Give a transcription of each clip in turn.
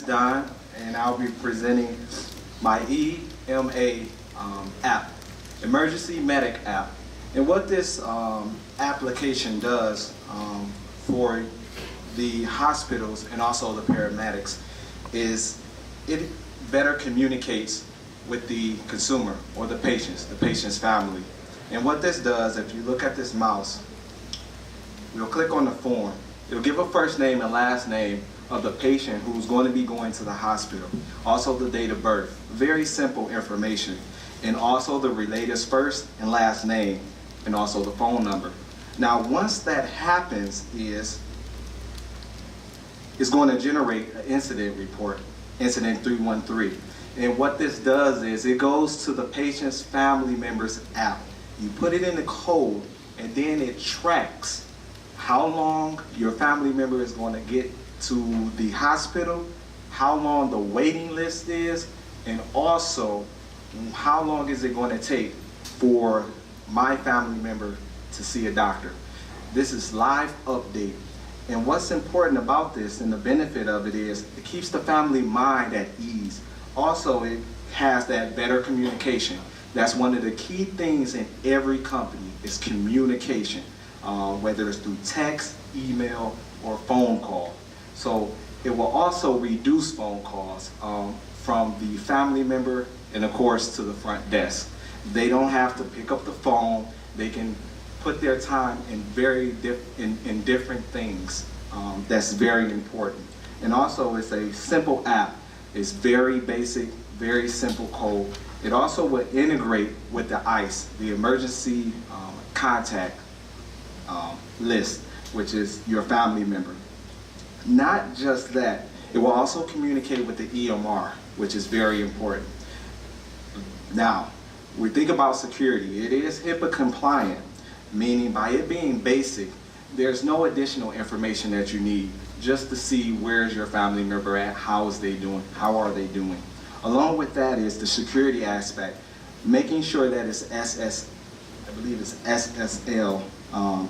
is Don, and I'll be presenting my E.M.A. App, Emergency Medic app. And what this application does for the hospitals and also the paramedics is it better communicates with the consumer or the patient's family. And what this does, if you look at this mouse, we'll click on the form. It'll give a first name and last name of the patient who's going to be going to the hospital. Also the date of birth. Very simple information. And also the relator's first and last name, and also the phone number. Now once that happens, it's going to generate an incident report, incident 313. And what this does is it goes to the patient's family member's app. You put it in the code, and then it tracks how long your family member is going to get to the hospital, how long the waiting list is, and also how long is it going to take for my family member to see a doctor. This is live update. And what's important about this and the benefit of it is it keeps the family mind at ease. Also, it has that better communication. That's one of the key things in every company is communication, whether it's through text, email, or phone call. So it will also reduce phone calls from the family member and of course to the front desk. They don't have to pick up the phone. They can put their time in in different things. That's very important. And also it's a simple app. It's very basic, very simple code. It also will integrate with the ICE, the emergency contact list, which is your family member. Not just that, it will also communicate with the EMR, which is very important. Now, we think about security. It is HIPAA compliant, meaning by it being basic, there's no additional information that you need just to see where's your family member at, how is they doing, how are they doing. Along with that is the security aspect, making sure that it's SSL,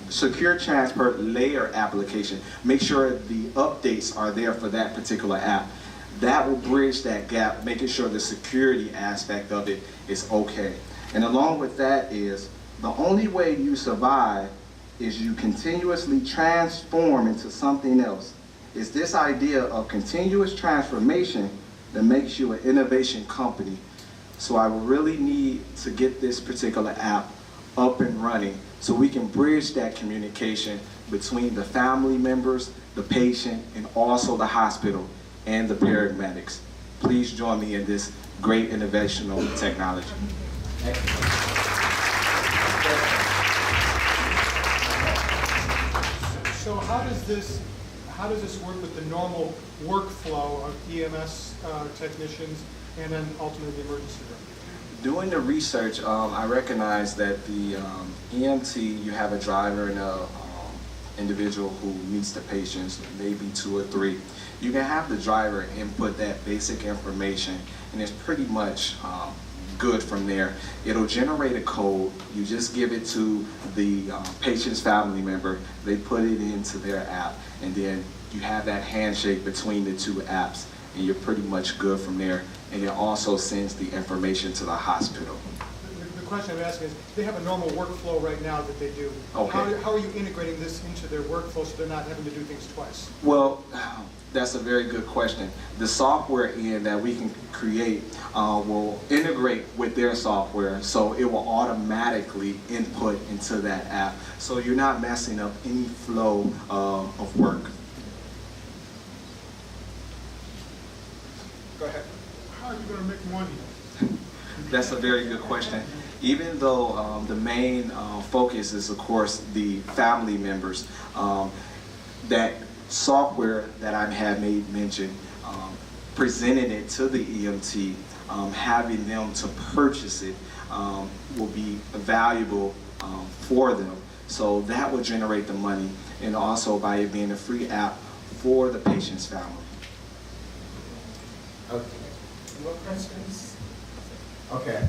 Secure Transport Layer application. Make sure the updates are there for that particular app. That will bridge that gap, making sure the security aspect of it is okay. And along with that is, the only way you survive is you continuously transform into something else. It's this idea of continuous transformation that makes you an innovation company. So I really need to get this particular app up and running so we can bridge that communication between the family members, the patient, and also the hospital and the paramedics. Please join me in this great innovational technology. So how does this work with the normal workflow of EMS technicians and then ultimately the emergency room? Doing the research, I recognize that the EMT, you have a driver and a individual who meets the patients, maybe 2 or 3. You can have the driver input that basic information, and it's pretty much good from there. It'll generate a code. You just give it to the patient's family member. They put it into their app, and then you have that handshake between the 2 apps, and you're pretty much good from there. And it also sends the information to the hospital. The question I'm asking is, they have a normal workflow right now that they do. Okay. How are you integrating this into their workflow so they're not having to do things twice? Well, that's a very good question. The software that we can create will integrate with their software, so it will automatically input into that app. So you're not messing up any flow of work. Go ahead. How are you going to make money? That's a very good question. Even though the main focus is, of course, the family members, that software that I have made mention, presenting it to the EMT, having them to purchase it will be valuable for them. So that will generate the money, and also by it being a free app for the patient's family. Okay. More questions? Okay.